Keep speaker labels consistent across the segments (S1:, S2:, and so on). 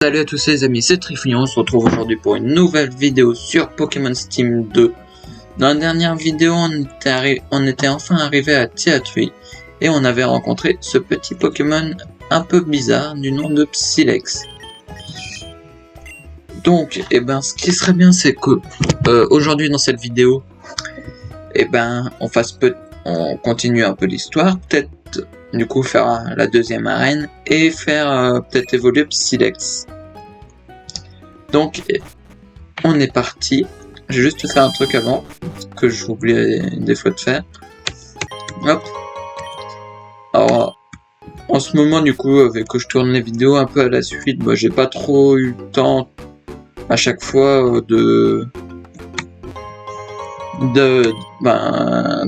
S1: Salut à tous les amis, c'est Trifignon, on se retrouve aujourd'hui pour une nouvelle vidéo sur Pokémon Steam 2. Dans la dernière vidéo, on était enfin arrivé à Teatrui et on avait rencontré ce petit Pokémon un peu bizarre du nom de Psylex. Donc, ce qui serait bien, c'est que aujourd'hui dans cette vidéo, on continue un peu l'histoire, peut-être du coup faire la deuxième arène et faire peut-être évoluer Psylex. Donc on est parti. J'ai juste fait un truc avant que j'oublie des fois de faire. Hop. Alors en ce moment du coup avec que je tourne les vidéos un peu à la suite, j'ai pas trop eu le temps à chaque fois de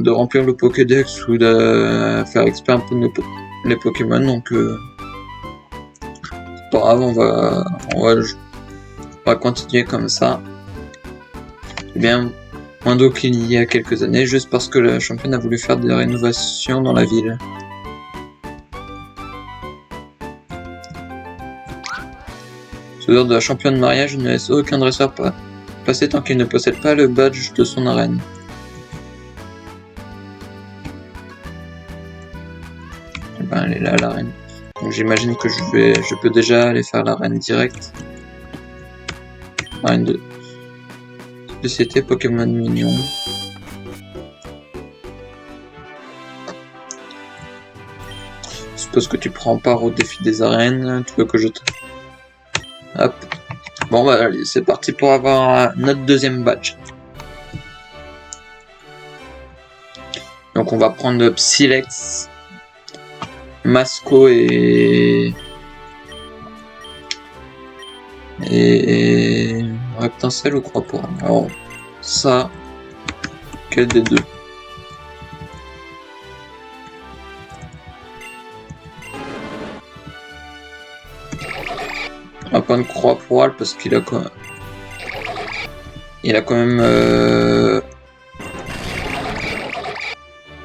S1: remplir le Pokédex ou de faire exprès un peu les Pokémon, donc c'est pas grave, on va continuer comme ça. Bien moins d'eau qu'il y a quelques années, juste parce que la championne a voulu faire des rénovations dans la ville. Ce genre de la championne de mariage ne laisse aucun dresseur passer tant qu'il ne possède pas le badge de son arène. Elle est là, l'arène. Donc j'imagine que je peux déjà aller faire l'arène directe. Arène de société Pokémon mignon. Je suppose que tu prends part au défi des arènes. Tu veux que je te... Hop. Bon allez, c'est parti pour avoir notre deuxième badge. Donc on va prendre Psylex, Masco et Reptincelle ou Croix-Poire. Alors ça, quel des deux? On va prendre Croix-Poire parce qu'il a quand même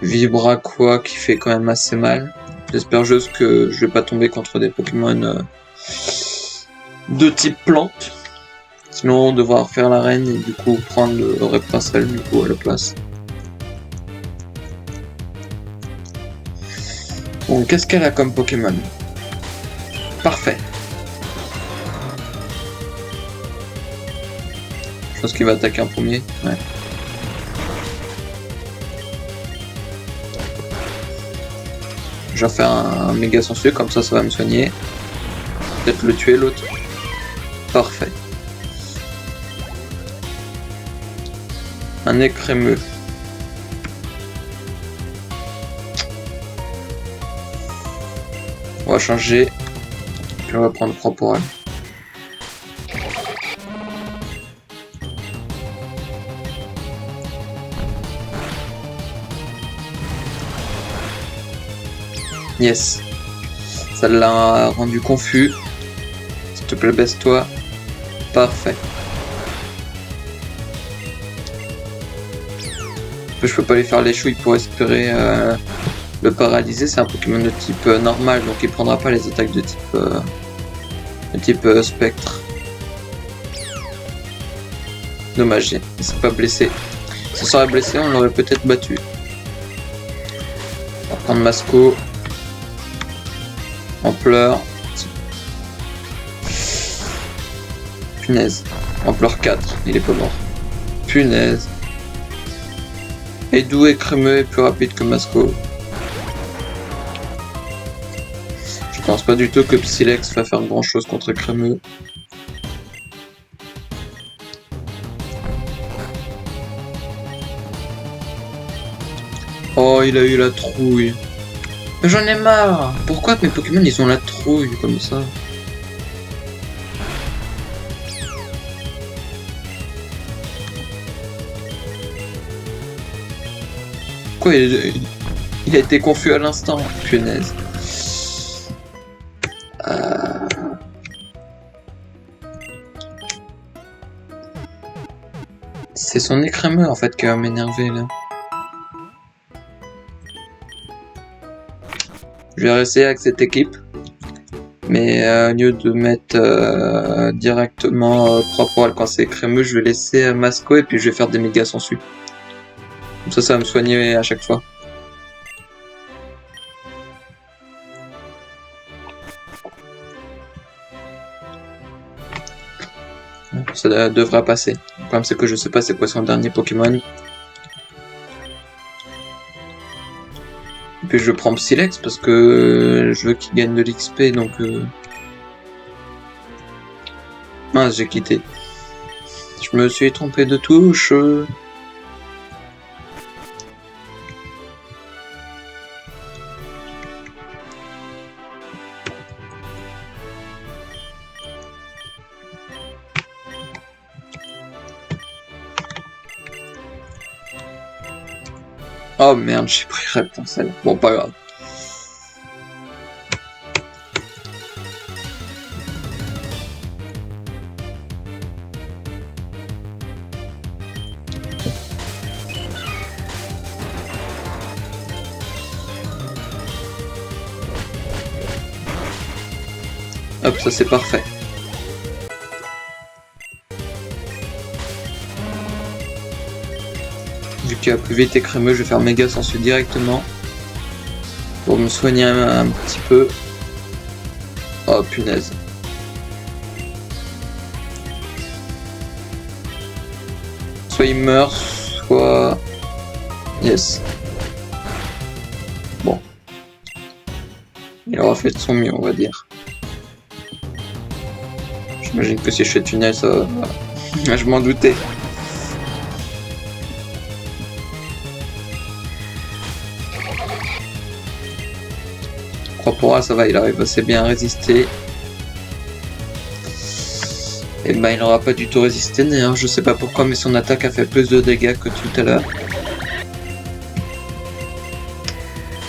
S1: Vibraqua qui fait quand même assez mal. J'espère juste que je vais pas tomber contre des Pokémon de type plante. Sinon, devoir faire l'arène et du coup prendre le Reptincelle du coup à la place. Bon, qu'est-ce qu'elle a comme Pokémon? Parfait. Je pense qu'il va attaquer en premier. Ouais. Je vais faire un méga sensu, comme ça va me soigner. Peut-être le tuer l'autre. Parfait. Un écrémeux. On va changer. Puis on va prendre Croix-Poire. Yes. Ça l'a rendu confus. S'il te plaît, baisse-toi. Parfait. Je peux pas lui faire les chouilles pour espérer le paralyser. C'est un Pokémon de type normal, donc il prendra pas les attaques de type spectre. Dommage, il s'est pas blessé. S'il serait blessé, on l'aurait peut-être battu. On va prendre Masco. Ampleur. Punaise. Ampleur 4, il est pas mort. Punaise. Et doux et crémeux et plus rapide que Masco. Je pense pas du tout que Psylex va faire grand chose contre crémeux. Oh, il a eu la trouille. Mais j'en ai marre. Pourquoi mes Pokémon ils ont la trouille comme ça? Quoi, il a été confus à l'instant, punaise. C'est son écrémeux en fait qui va m'énerver là. Je vais rester avec cette équipe. Mais au lieu de mettre directement Croix-Poil quand c'est crémeux, je vais laisser Masco et puis je vais faire des méga sangsues. Comme ça va me soigner à chaque fois. Ça devrait passer. Le problème c'est que je sais pas c'est quoi son dernier Pokémon. Et puis je prends Psylex parce que je veux qu'il gagne de l'XP donc... Mince, j'ai quitté. Je me suis trompé de touche. Oh merde, j'ai pris Reptile. Bon, pas grave. Hop, ça c'est parfait. Vu qu'il va plus vite et crémeux, je vais faire méga sensu directement. Pour me soigner un petit peu. Oh punaise. Soit il meurt, soit... Yes. Bon. Il aura fait de son mieux, on va dire. J'imagine que si je fais tunnel, ça va... Je m'en doutais. Croix-Poil, ça va, il arrive assez bien à résister. Et ben il n'aura pas du tout résisté d'ailleurs, je sais pas pourquoi, mais son attaque a fait plus de dégâts que tout à l'heure.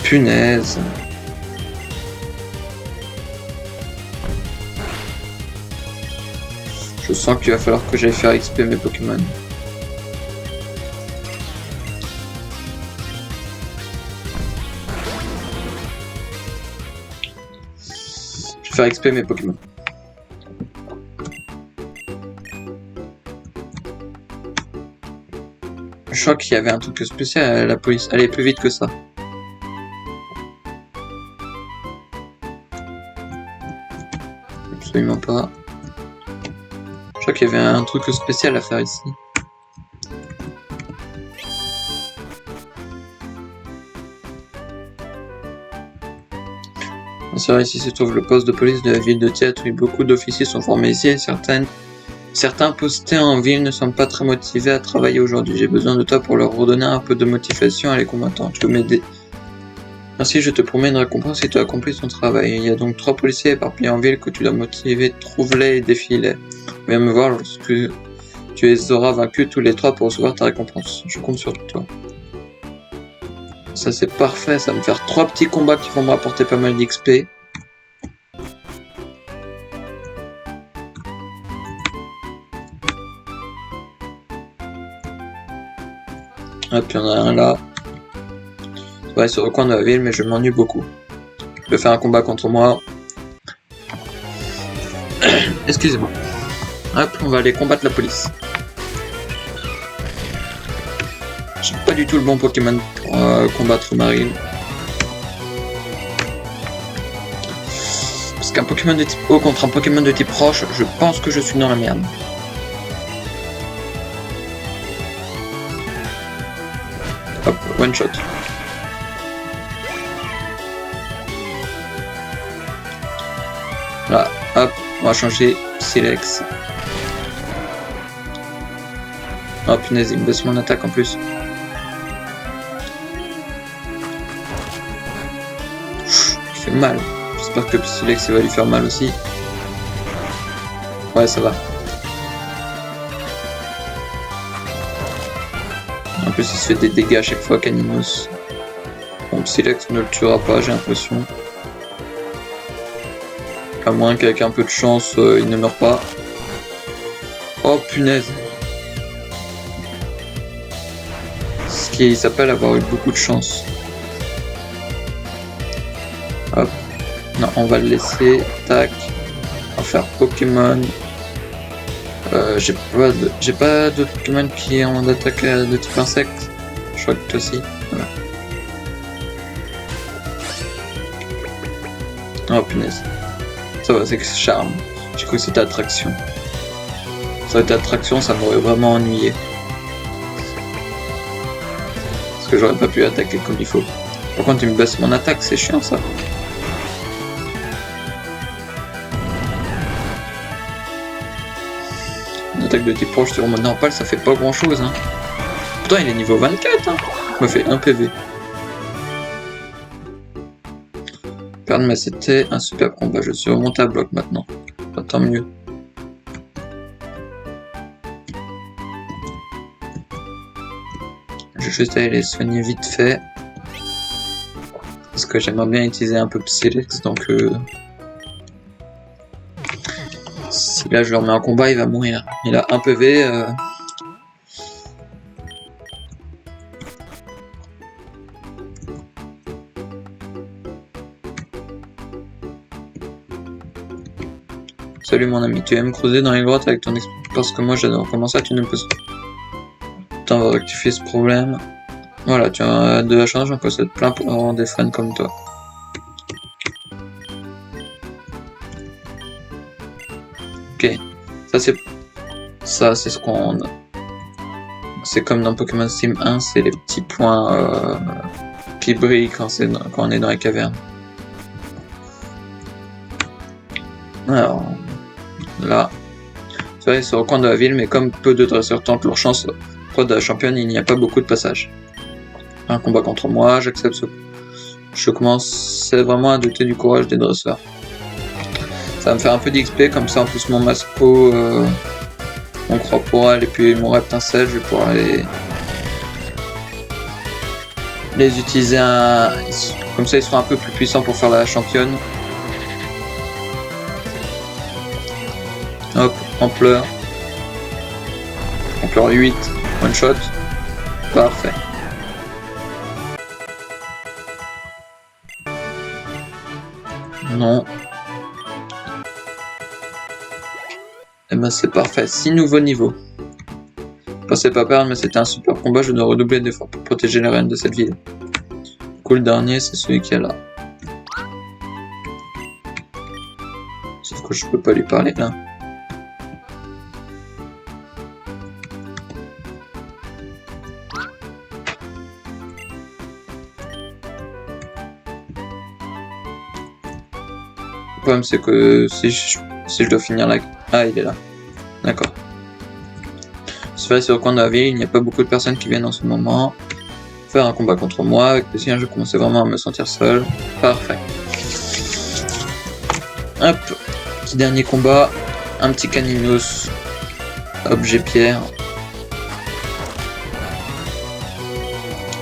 S1: Punaise. Je sens qu'il va falloir que j'aille faire XP mes Pokémon. Je vais faire XP mes Pokémon. Je crois qu'il y avait un truc spécial, la police allait plus vite que ça. Absolument pas. Je crois qu'il y avait un truc spécial à faire ici. C'est vrai, ici se trouve le poste de police de la ville de Théâtre où beaucoup d'officiers sont formés ici et certains postés en ville ne sont pas très motivés à travailler aujourd'hui. J'ai besoin de toi pour leur redonner un peu de motivation à les combattants. Tu peux m'aider. Ainsi, je te promets une récompense si tu as accompli ton travail. Il y a donc 3 policiers éparpillés en ville que tu dois motiver. Trouve-les et défie-les. Viens me voir lorsque tu les auras vaincus tous les 3 pour recevoir ta récompense. Je compte sur toi. Ça c'est parfait, ça va me faire 3 petits combats qui vont me rapporter pas mal d'XP. Hop, il y en a un là. Ouais, sur le coin de la ville, mais je m'ennuie beaucoup. Je vais faire un combat contre moi. Excusez-moi. Hop, on va aller combattre la police. J'ai pas du tout le bon Pokémon pour combattre Marine. Parce qu'un Pokémon de type eau contre un Pokémon de type roche, je pense que je suis dans la merde. Hop, one shot. Là, hop, on va changer Psylex. Oh punaise, il me baisse mon attaque en plus. Il fait mal. J'espère que Psylex va lui faire mal aussi. Ouais, ça va. En plus, il se fait des dégâts à chaque fois, Caninos. Bon, Psylex ne le tuera pas, j'ai l'impression. À moins qu'avec un peu de chance, il ne meurt pas. Oh punaise. Ce qui s'appelle avoir eu beaucoup de chance. Hop. Non, on va le laisser. Tac. On va faire Pokémon. J'ai pas d'autres Pokémon qui ont d'attaque de type insecte. Je crois que toi aussi. Voilà. Oh punaise. Ça va, c'est que charme. J'ai cru que c'était attraction. Ça aurait été attraction, ça m'aurait vraiment ennuyé. Parce que j'aurais pas pu attaquer comme il faut. Par contre, tu me baisses mon attaque, c'est chiant ça. Une attaque de type proche sur mon normal, ça fait pas grand chose. Hein. Pourtant, il est niveau 24. Hein. Il me fait 1 PV. Perdre, mais c'était un super combat. Je suis remonté à bloc maintenant. Bah, tant mieux. Je vais juste aller les soigner vite fait. Parce que j'aimerais bien utiliser un peu Psylex, donc si là je le remets en combat, il va mourir. Il a 1 PV. Salut mon ami, tu aimes creuser dans les grottes avec ton expérience parce que moi j'adore. Comment ça tu ne peux... Attends, on va rectifier ce problème. Voilà, tu as de la chance, j'en possède plein pour avoir des fans comme toi. Ok, ça c'est ce qu'on... C'est comme dans Pokémon Steam 1, c'est les petits points qui brillent quand on est dans les cavernes. Alors, là, c'est vrai, c'est au coin de la ville, mais comme peu de dresseurs tentent leur chance auprès de la championne, il n'y a pas beaucoup de passages. Un combat contre moi, j'accepte ce... Je commence vraiment à douter du courage des dresseurs. Ça va me faire un peu d'XP, comme ça en plus mon Masco, mon Croix-Poral et puis mon Reptincelle, je vais pouvoir les utiliser comme ça ils seront un peu plus puissants pour faire la championne. Hop, ampleur. Ampleur 8, one shot. Parfait. Non. Et ben c'est parfait. 6 nouveaux niveaux. Je pensais pas perdre, mais c'était un super combat. Je dois redoubler d'efforts pour protéger les reines de cette ville. Du coup, le dernier, c'est celui qui est là. Sauf que je peux pas lui parler là. Le problème c'est que si je dois finir la... Ah, il est là. D'accord. C'est vrai, c'est au coin de la ville, il n'y a pas beaucoup de personnes qui viennent en ce moment. Faire un combat contre moi, avec le sien je commençais vraiment à me sentir seul. Parfait. Hop. Petit dernier combat. Un petit Caninos. Objet pierre.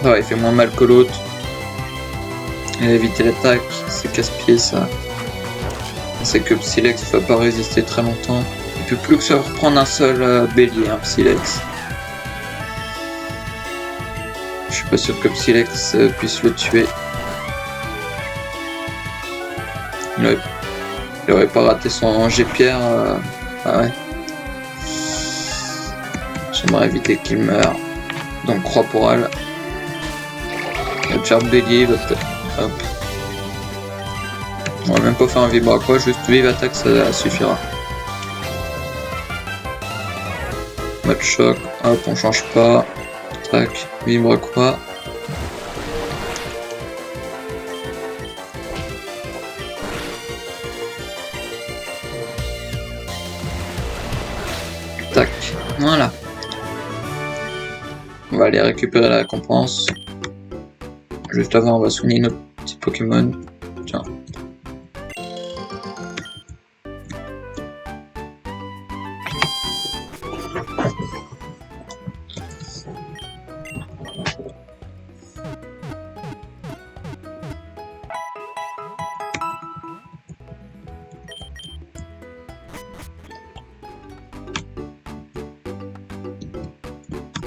S1: Ah, il fait moins mal que l'autre. Il a évité l'attaque, c'est casse-pied ça. C'est que Psylex ne va pas résister très longtemps. Il peut plus que se reprendre un seul bélier, un Psylex. Je suis pas sûr que Psylex puisse le tuer. Il aurait pas raté son G-Pierre. Ah ouais. J'aimerais éviter qu'il meure. Donc Croix-Poral. Il va te faire bélier, il va peut-être... Hop. On va même pas faire un vibra quoi, juste vive attaque, ça suffira. Mode choc, hop, on change pas. Tac, vibra quoi. Tac, voilà. On va aller récupérer la récompense. Juste avant, on va soigner notre petit Pokémon. Tiens.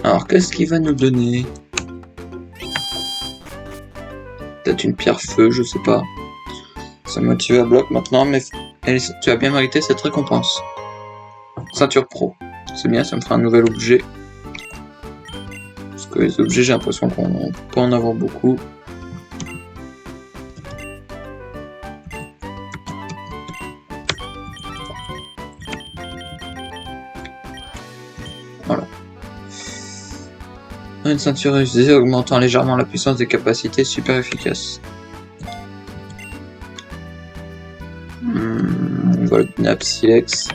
S1: Alors, qu'est-ce qu'il va nous donner? Peut-être une pierre feu, je sais pas. Ça motive à bloc maintenant, mais tu as bien mérité cette récompense. Ceinture pro. C'est bien, ça me fera un nouvel objet. Parce que les objets, j'ai l'impression qu'on peut en avoir beaucoup. Voilà. Une ceinture usée augmentant légèrement la puissance des capacités, super efficace. Voilà, nappe silex.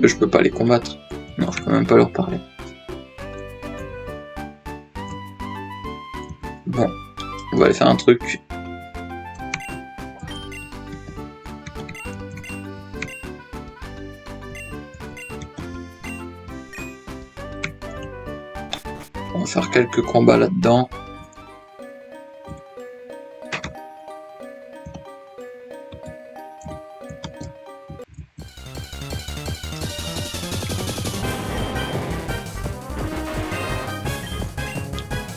S1: Je peux pas les combattre. Non, je peux même pas leur parler. Bon, on va aller faire un truc. On va faire quelques combats là-dedans.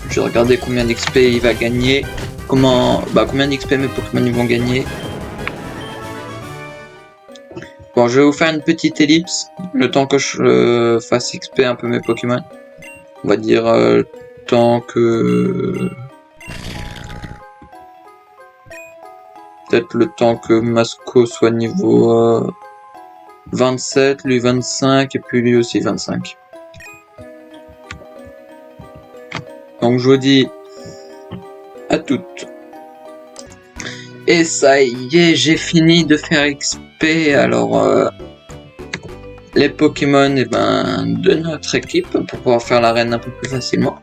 S1: Je vais regarder combien d'XP il va gagner. Combien d'XP mes Pokémon ils vont gagner. Bon, je vais vous faire une petite ellipse. Le temps que je fasse XP un peu mes Pokémon. On va dire le temps que... Peut-être le temps que Masco soit niveau 27, lui 25 et puis lui aussi 25. Donc je vous dis à toutes. Et ça y est, j'ai fini de faire XP. Alors les Pokémon de notre équipe pour pouvoir faire l'arène un peu plus facilement.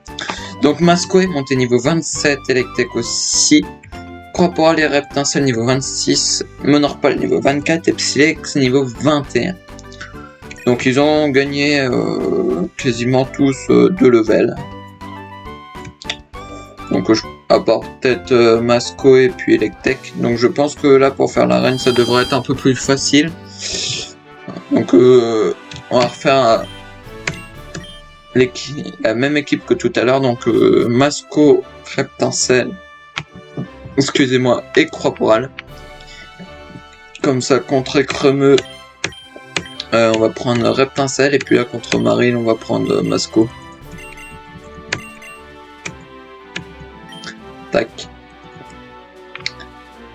S1: Donc Masco est monté niveau 27, Electek aussi. Corporal et Reptincelle niveau 26, Monorpal niveau 24 et Psylex niveau 21. Donc ils ont gagné quasiment tous 2 levels. Donc à part peut-être Masco et puis Electek. Donc je pense que là pour faire l'arène ça devrait être un peu plus facile. Donc on va refaire la même équipe que tout à l'heure. Donc Masco, Reptincelle, excusez-moi, et Corporal. Comme ça contre Écremeux on va prendre Reptincelle et puis là contre Maril on va prendre Masco. Tac.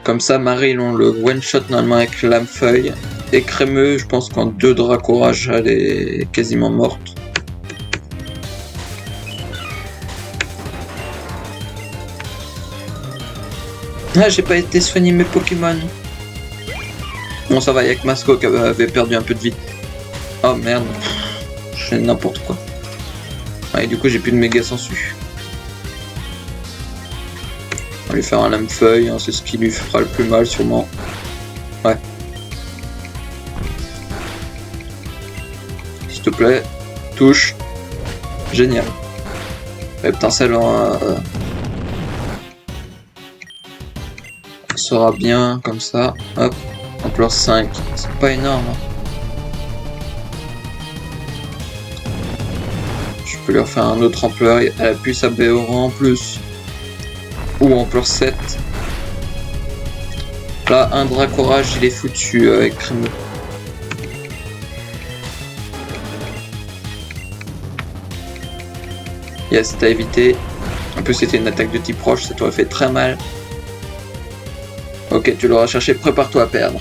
S1: Comme ça Maril on le one shot normalement avec Lame-Feuille. Et Crémeux, je pense qu'en 2 Dracourage elle est quasiment morte. Ah, j'ai pas été soigner mes Pokémon. Bon, ça va, il y a que Masco qui avait perdu un peu de vie. Oh merde, je fais n'importe quoi. Ah, et du coup, j'ai plus de méga sensu. On va lui faire un lame-feuille, hein, c'est ce qui lui fera le plus mal, sûrement. Ouais. S'il te plaît, touche. Génial. Reptincelle sera bien comme ça. Hop, ampleur 5. C'est pas énorme. Hein. Je peux lui refaire un autre ampleur. Elle a plus sa Béoran en plus. Ou ampleur 7. Là, un Dracourage, il est foutu avec Crémeux. Yes, t'as évité. En plus, c'était une attaque de type roche, ça t'aurait fait très mal. Ok, tu l'auras cherché, prépare-toi à perdre.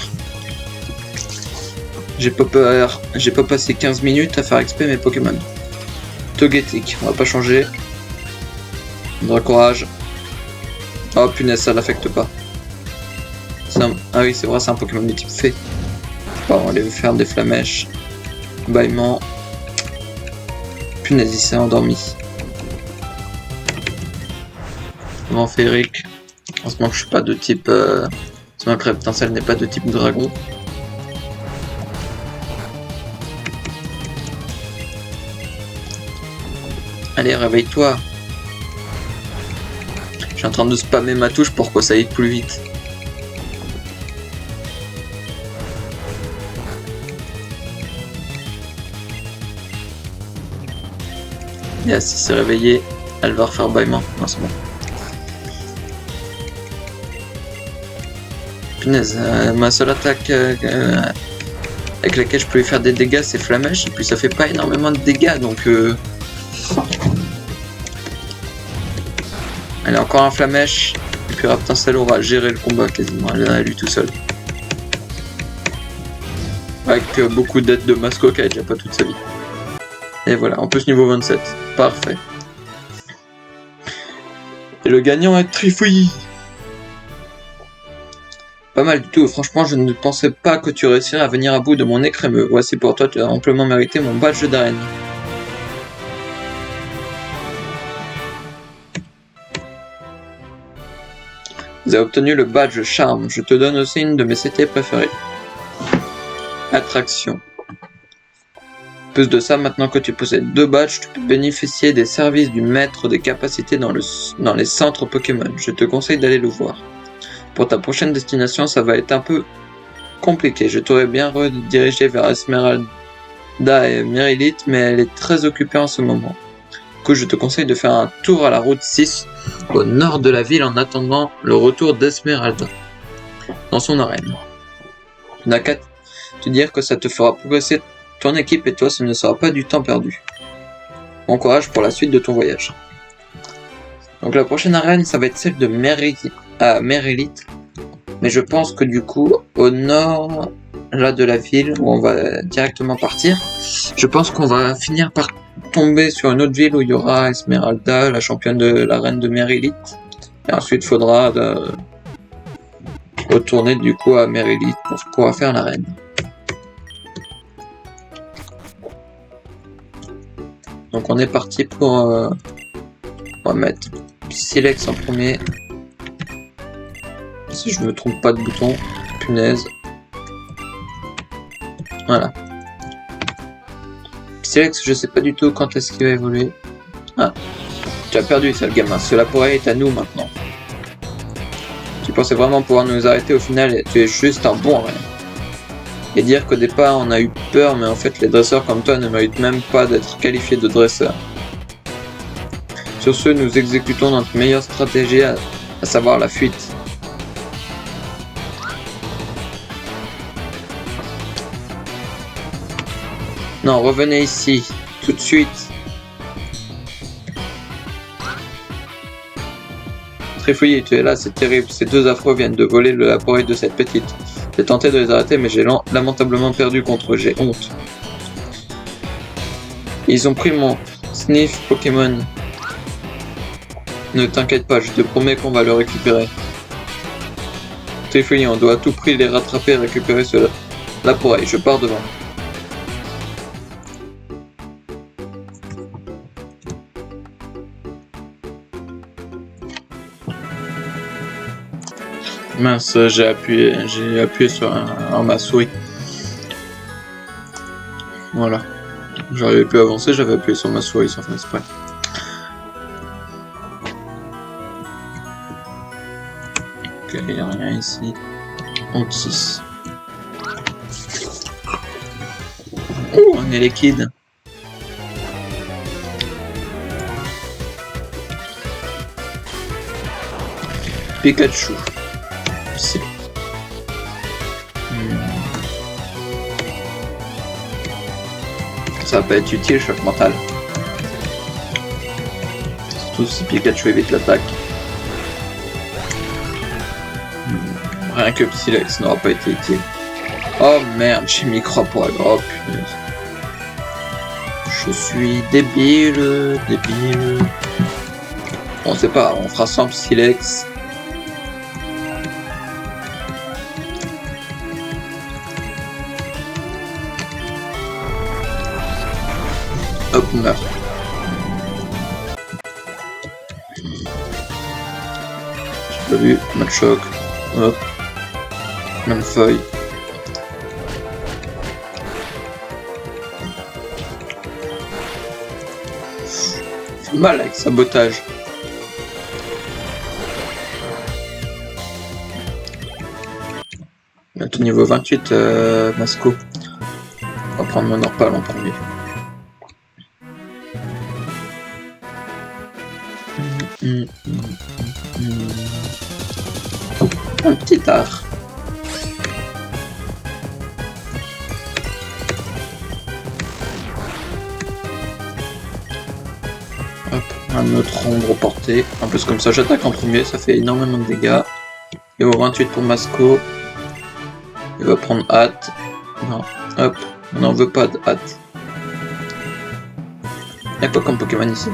S1: J'ai pas passé 15 minutes à faire XP mes Pokémon. Togetic, on va pas changer. Dracourage. Oh punaise, ça l'affecte pas. Ah oui, c'est vrai, c'est un Pokémon de type fée. Bon, on va aller faire des flamèches. Bâillement. Punaise, il s'est endormi. Vent féerique. En ce moment, je suis pas de type. Ce moment, Reptincelle n'est pas de type dragon. Allez, réveille-toi. Je suis en train de spammer ma touche pour que ça aille plus vite. Yes, il s'est réveillé. Elle va refaire bâillement. Non, c'est bon. Punaise, ma seule attaque avec laquelle je peux lui faire des dégâts, c'est Flamèche. Et puis ça fait pas énormément de dégâts, donc... Allez, encore un Flamèche. Et puis Raptincelle aura géré le combat quasiment. Elle a lui tout seul. Avec beaucoup d'aide de Masco qui a déjà pas toute sa vie. Et voilà, en plus niveau 27. Parfait. Et le gagnant est Trifouille. Pas mal du tout, franchement je ne pensais pas que tu réussirais à venir à bout de mon écrémeux. Voici pour toi, tu as amplement mérité mon badge d'arène. Vous avez obtenu le badge charme, je te donne aussi une de mes CT préférées. Attraction. Plus de ça, maintenant que tu possèdes 2 badges, tu peux bénéficier des services du maître des capacités dans les centres Pokémon. Je te conseille d'aller le voir. Pour ta prochaine destination, ça va être un peu compliqué. Je t'aurais bien redirigé vers Esmeralda et Mérylith, mais elle est très occupée en ce moment. Du coup, je te conseille de faire un tour à la route 6 au nord de la ville en attendant le retour d'Esmeralda dans son arène. Tu n'as qu'à te dire que ça te fera progresser ton équipe et toi, ce ne sera pas du temps perdu. Bon courage pour la suite de ton voyage. Donc la prochaine arène, ça va être celle de Mérylith. Mais je pense que du coup, au nord là de la ville, où on va directement partir, je pense qu'on va finir par tomber sur une autre ville où il y aura Esmeralda, la championne de l'arène de Mérylith. Et ensuite, il faudra retourner du coup à Mérylith pour pouvoir faire l'arène. Donc on est parti pour... on va mettre Silex en premier. Si je me trompe pas de bouton. Punaise. Voilà. Silex, je sais pas du tout quand est-ce qu'il va évoluer. Ah. Tu as perdu, sale gamin. Cela pourrait être à nous maintenant. Tu pensais vraiment pouvoir nous arrêter au final. Tu es juste un bon rien. Et dire qu'au départ on a eu peur, mais en fait les dresseurs comme toi ne méritent même pas d'être qualifiés de dresseurs. Sur ce, nous exécutons notre meilleure stratégie, à savoir la fuite. Non, revenez ici, tout de suite. Trifouille, tu es là, c'est terrible. Ces 2 affreux viennent de voler l'appareil de cette petite. J'ai tenté de les arrêter, mais j'ai lamentablement perdu contre eux. J'ai honte. Ils ont pris mon Sniff Pokémon. Ne t'inquiète pas, je te promets qu'on va le récupérer. Trifouille, on doit à tout prix les rattraper et récupérer l'appareil. Je pars devant. Mince, j'ai appuyé sur ma souris. Voilà. J'arrivais plus à avancer, j'avais appuyé sur ma souris sans faire exprès. Ok, il n'y a rien ici. Honte 6. Oh, un Elekid. Pikachu. Ça peut être utile, choc mental. Surtout si Pikachu évite l'attaque. Rien que Psylex n'aura pas été utile. Oh merde, j'ai mis croix pour elle. Oh punaise. Je suis débile. On sait pas, on fera sans Psylex. Hop, meurt. J'ai pas vu, mal choc. Hop. Même feuille. Fait mal avec sabotage. Bientôt niveau 28, Masco. On va prendre mon Orpal en premier. Un petit art. Hop, un autre ombre portée. En plus comme ça j'attaque en premier, ça fait énormément de dégâts. Et au 28 pour Masco. Il va prendre hâte. Non, hop, on n'en veut pas de hâte. Y'a quoi comme Pokémon ici?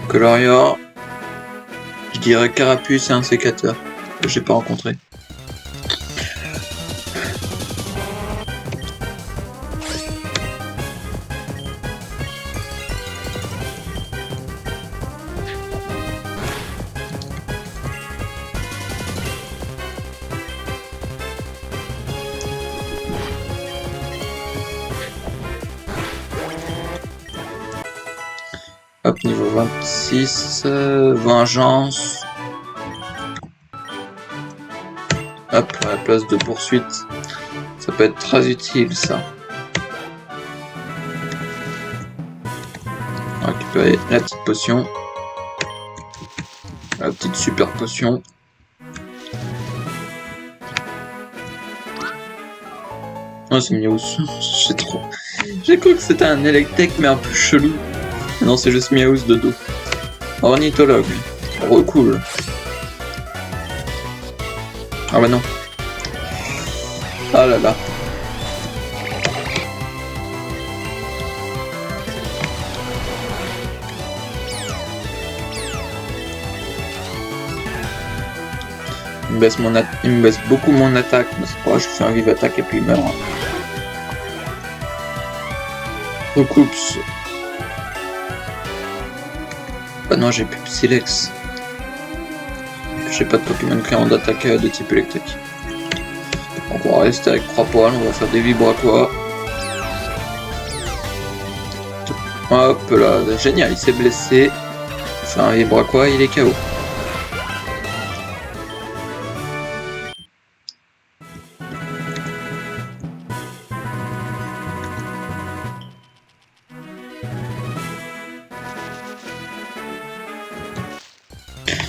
S1: Colorior. Je dirais Carapuce et un sécateur que j'ai pas rencontré. Hop, niveau 26, Vengeance. Hop, à la place de poursuite. Ça peut être très utile, ça. On va récupérer la petite potion. La petite super potion. Oh, c'est Miaus. J'ai trop. J'ai cru que c'était un Electek, mais un peu chelou. Non, c'est juste Miaus de dos. Ornithologue. Recool. Ah bah non. Ah là là. Il me baisse beaucoup mon attaque. C'est pourquoi je fais un vive attaque et puis il meurt. Recoups. Ah non, j'ai plus Psylex. J'ai pas de Pokémon créant d'attaque de type électrique. Donc on va rester avec 3 poils, on va faire des Vibraquois. Hop là, génial, il s'est blessé. On fait un Vibraquois, il est KO.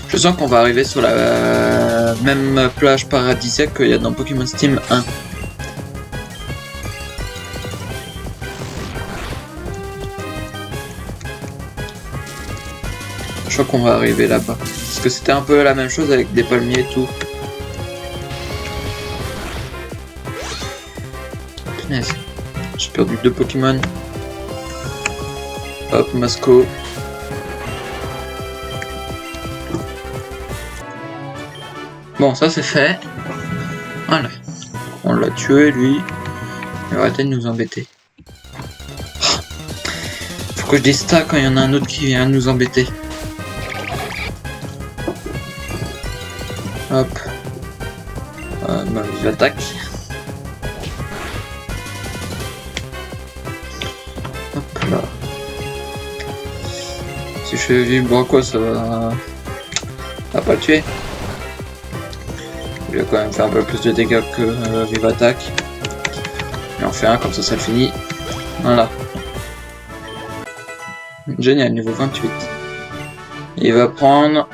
S1: Je sens qu'on va arriver sur la même plage paradisiaque qu'il y a dans Pokémon Steam 1. Je crois qu'on va arriver là-bas. Parce que c'était un peu la même chose avec des palmiers et tout. Punaise. J'ai perdu 2 Pokémon. Hop, Masco. Bon, ça c'est fait. Voilà. On l'a tué, lui. Il va arrêter de nous embêter. Faut que je dise ça quand il y en a un autre qui vient nous embêter. Hop. J'attaque. Hop là. Si je fais vibrer quoi, ça va pas le tuer. Il va quand même faire un peu plus de dégâts que Vive Attaque. Et on fait un, comme ça le finit. Voilà. Génial, niveau 28. Il va prendre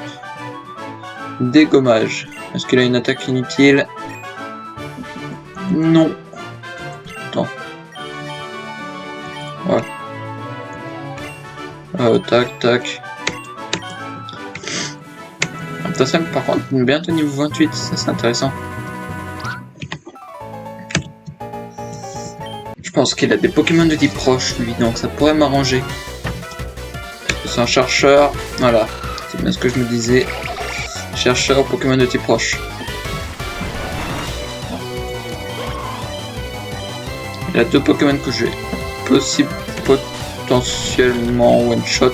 S1: Dégommage. Est-ce qu'il a une attaque inutile? Non. Attends. Ouais. Tac, tac. Sam, par contre, bientôt niveau 28, ça c'est intéressant. Je pense qu'il a des Pokémon de type proche, lui, donc ça pourrait m'arranger. C'est un chercheur, voilà, c'est bien ce que je me disais. Chercheur Pokémon de type proche. Il a 2 Pokémon que j'ai potentiellement one shot.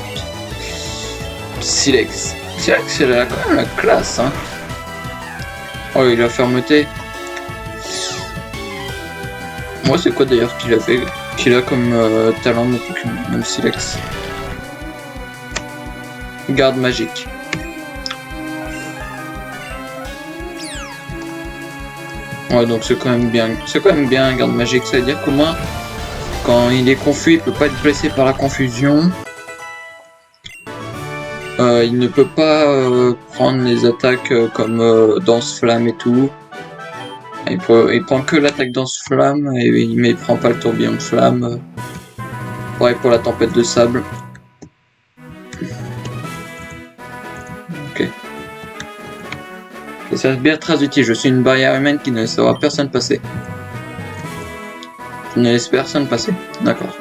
S1: Silex. Silex, il a quand même la classe, hein. Oh, il a fermeté. Moi, c'est quoi d'ailleurs qu'il a comme talent de Pokémon, même Silex? Garde magique. Ouais, donc c'est quand même bien. C'est quand même bien, garde magique. Ça veut dire qu'au moins, quand il est confus, il peut pas être blessé par la confusion. il ne peut pas prendre les attaques comme Danse-Flamme et tout. Il prend que l'attaque Danse-Flamme, mais il prend pas le tourbillon de flamme. Pareil pour la tempête de sable. Ok. Et ça devient très utile. Je suis une barrière humaine qui ne laissera personne passer. Je ne laisse personne passer. D'accord.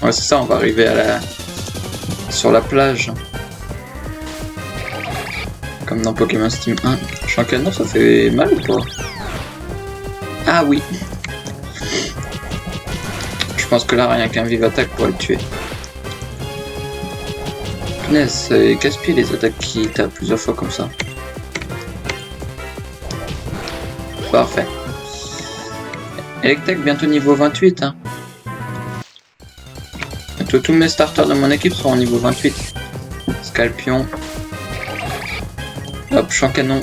S1: Ouais, c'est ça, on va arriver sur la plage. Comme dans Pokémon Steam 1. Je suis en canon, ça fait mal ou pas? Ah oui. Je pense que là, rien qu'un vive attaque pourrait le tuer. Punaise, c'est casse-pied les attaques qui tapent plusieurs fois comme ça. Parfait. Electek bientôt niveau 28. Hein. Bientôt tous mes starters de mon équipe seront au niveau 28. Scalpion. Hop, champ canon.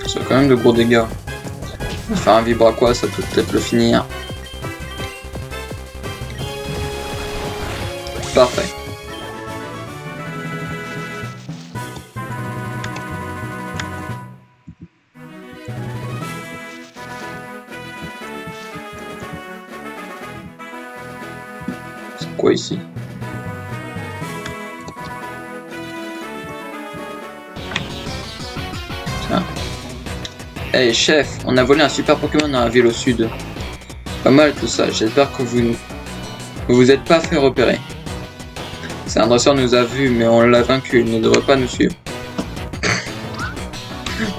S1: C'est quand même de gros dégâts. On va faire un vibraquois, ça peut peut-être le finir. Parfait. C'est quoi ici? Tiens. Hey chef, on a volé un super Pokémon dans la ville au sud. Pas mal tout ça, j'espère que vous vous êtes pas fait repérer. C'est un dresseur nous a vus, mais on l'a vaincu, il ne devrait pas nous suivre.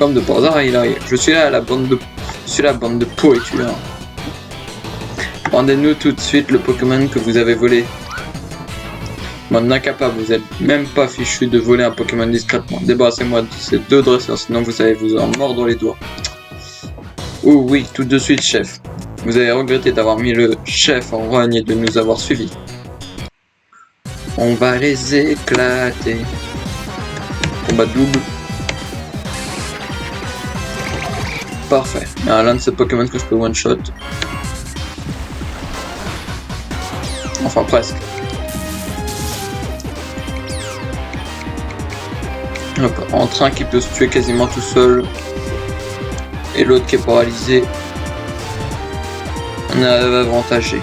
S1: Comme de par hasard, il arrive. Je suis là, la bande de pourriture. Rendez-nous tout de suite le Pokémon que vous avez volé. Bande d'incapables, vous êtes même pas fichu de voler un Pokémon discrètement. Débarrassez-moi de ces deux dresseurs, sinon vous allez vous en mordre les doigts. Oh oui, tout de suite, chef. Vous avez regretté d'avoir mis le chef en rogne et de nous avoir suivis. On va les éclater. Combat double. Parfait. Il y a l'un de ces Pokémon que je peux one-shot. Enfin, presque. Hop, en train qui peut se tuer quasiment tout seul. Et l'autre qui est paralysé. On est avantagé.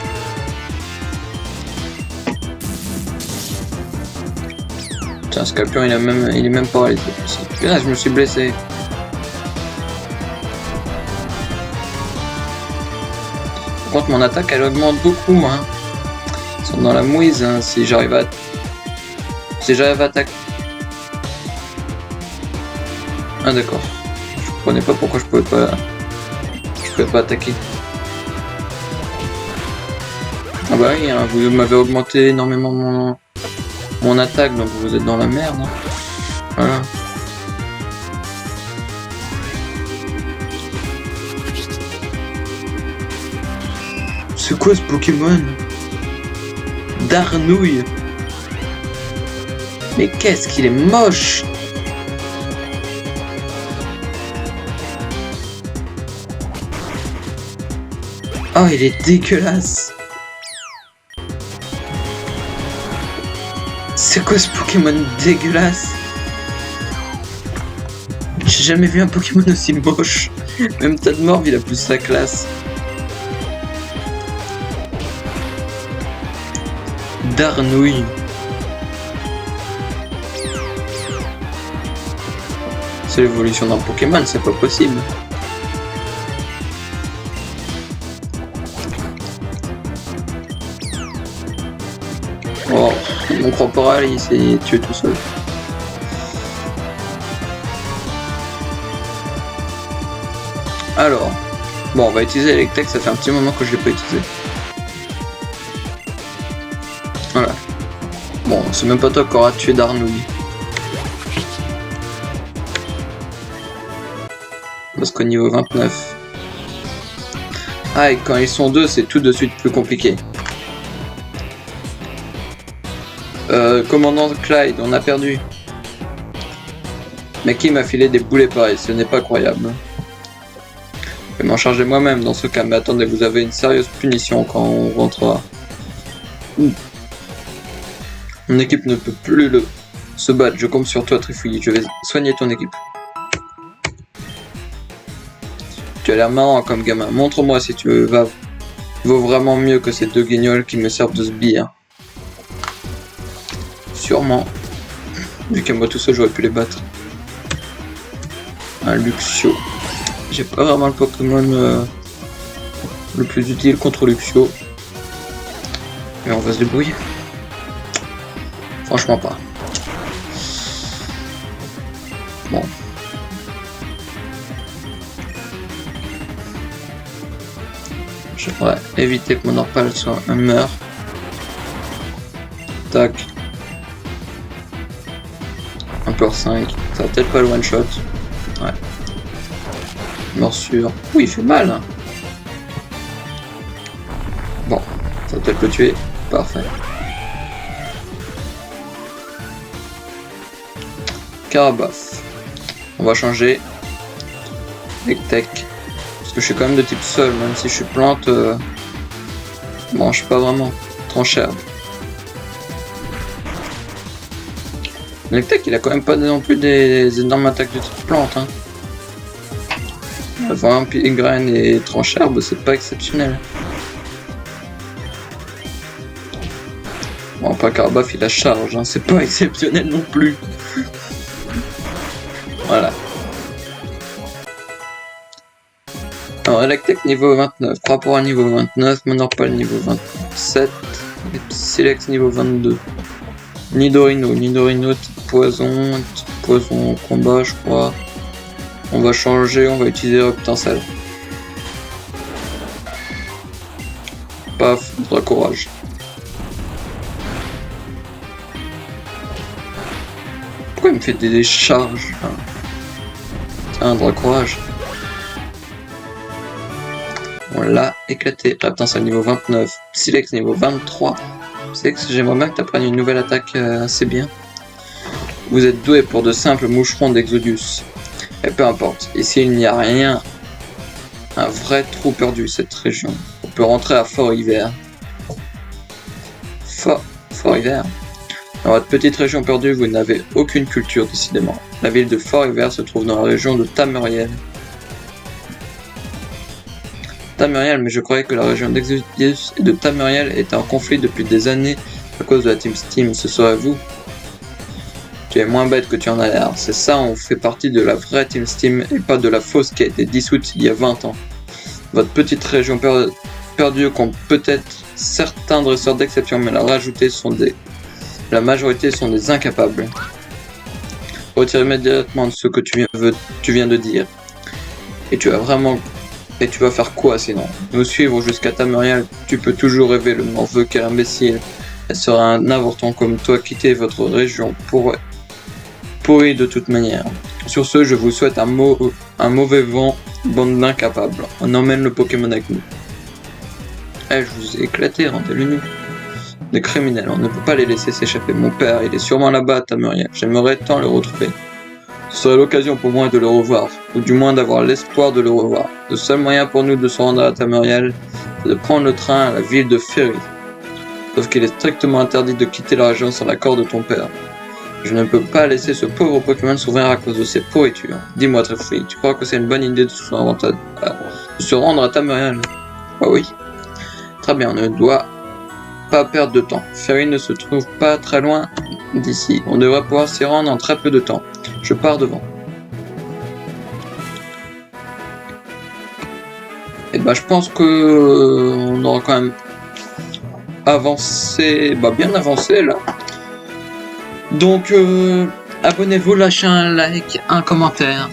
S1: Tiens, Scalpion il est même paralysé. Là, je me suis blessé. Par contre, mon attaque elle augmente beaucoup. Hein. Ils sont dans la mouise. Hein, si j'arrive à attaquer. Ah d'accord. Je comprenais pas pourquoi je pouvais pas attaquer. Ah bah oui, hein, vous m'avez augmenté énormément mon attaque, donc vous êtes dans la merde. Hein. Voilà. C'est quoi ce Pokémon? Darnouille. Mais qu'est-ce qu'il est moche! Oh, il est dégueulasse! C'est quoi ce Pokémon dégueulasse? J'ai jamais vu un Pokémon aussi moche. Même Tadmorph, il a plus sa classe. Darnouille. C'est l'évolution d'un Pokémon, c'est pas possible. Oh, mon corporal il s'est tué tout seul. Alors, bon, on va utiliser Electek, ça fait un petit moment que je l'ai pas utilisé. Voilà. Bon, c'est même pas toi qui aura tué Darnouille. Parce qu'au niveau 29. Ah, et quand ils sont deux, c'est tout de suite plus compliqué. Commandant Clyde, on a perdu. Mais qui m'a filé des boulets pareils, ce n'est pas croyable. vais m'en charger moi-même dans ce cas, mais attendez, vous avez une sérieuse punition quand on rentrera. Mon équipe ne peut plus se battre, je compte sur toi Trifouille, je vais soigner ton équipe. Tu as l'air marrant comme gamin, montre-moi si tu vaut vraiment mieux que ces deux guignols qui me servent de sbire. Sûrement. Vu qu'à moi tout seul j'aurais pu les battre. Un Luxio. J'ai pas vraiment le Pokémon le plus utile contre Luxio. Mais on va se débrouiller. Franchement pas. Bon. J'aimerais éviter que mon Orpal soit un meurt. Tac. Encore 5. Ça va peut-être pas le one shot. Ouais. Morsure. Oui, il fait mal. Hein. Bon. Ça va peut-être le tuer. Parfait. Carabosse. On va changer. Avec Tech. Parce que je suis quand même de type sol, même si je suis plante. Bon, je suis pas vraiment. Tranchère. L'Ectec, il a quand même pas non plus des énormes attaques de type plante. Hein. Enfin, graine et tranche-herbe, c'est pas exceptionnel. Bon, après Carabosse, il a charge, hein. C'est pas exceptionnel non plus. Voilà. Alors, Electek niveau 29, Crapora niveau 29, Monorpal niveau 27, et Silex niveau 22. Nidorino poison au combat, je crois. On va changer, on va utiliser Reptensel. Paf, Dracourage. Pourquoi il me fait des charges? Tiens, Dracourage. On l'a éclaté. Reptensel niveau 29, Silex niveau 23. Silex, j'aimerais bien que tu apprennes une nouvelle attaque assez bien. Vous êtes doué pour de simples moucherons d'Exodus. Et peu importe, ici il n'y a rien. Un vrai trou perdu cette région. On peut rentrer à Fort-Hiver. Fort-Hiver. Dans votre petite région perdue, vous n'avez aucune culture décidément. La ville de Fort-Hiver se trouve dans la région de Tamuriel. Tamuriel, mais je croyais que la région d'Exodus et de Tamuriel était en conflit depuis des années à cause de la Team Steam. Ce serait vous? Tu es moins bête que tu en as l'air. C'est ça, on fait partie de la vraie Team Steam et pas de la fausse qui a été dissoute il y a 20 ans. Votre petite région perdue compte peut-être certains dresseurs d'exception, mais la majorité sont des incapables. Retire immédiatement de ce que tu viens de dire. Et tu vas faire quoi sinon? Nous suivre jusqu'à Tamuriel, tu peux toujours rêver, le morveux, quel imbécile. Elle sera un avorton comme toi, quitter votre région pourri de toute manière. Sur ce, je vous souhaite un mauvais vent, bande d'incapables. On emmène le Pokémon avec nous. Je vous ai éclaté, rendez-le nous. Des criminels, on ne peut pas les laisser s'échapper. Mon père, il est sûrement là-bas à Tamuriel. J'aimerais tant le retrouver. Ce serait l'occasion pour moi de le revoir, ou du moins d'avoir l'espoir de le revoir. Le seul moyen pour nous de se rendre à Tamuriel, c'est de prendre le train à la ville de Ferry. Sauf qu'il est strictement interdit de quitter la région sans l'accord de ton père. Je ne peux pas laisser ce pauvre Pokémon s'ouvrir à cause de ses pourritures. Dis-moi Trifouille, tu crois que c'est une bonne idée de se rendre à Tamuriel? Ah oui. Très bien, on ne doit pas perdre de temps. Ferry ne se trouve pas très loin d'ici. On devrait pouvoir s'y rendre en très peu de temps. Je pars devant. Et bah je pense que on aura quand même avancé, bien avancé là. Donc abonnez-vous, lâchez un like, un commentaire.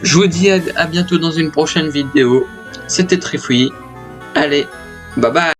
S1: Je vous dis à bientôt dans une prochaine vidéo. C'était Trifouille. Allez, bye bye.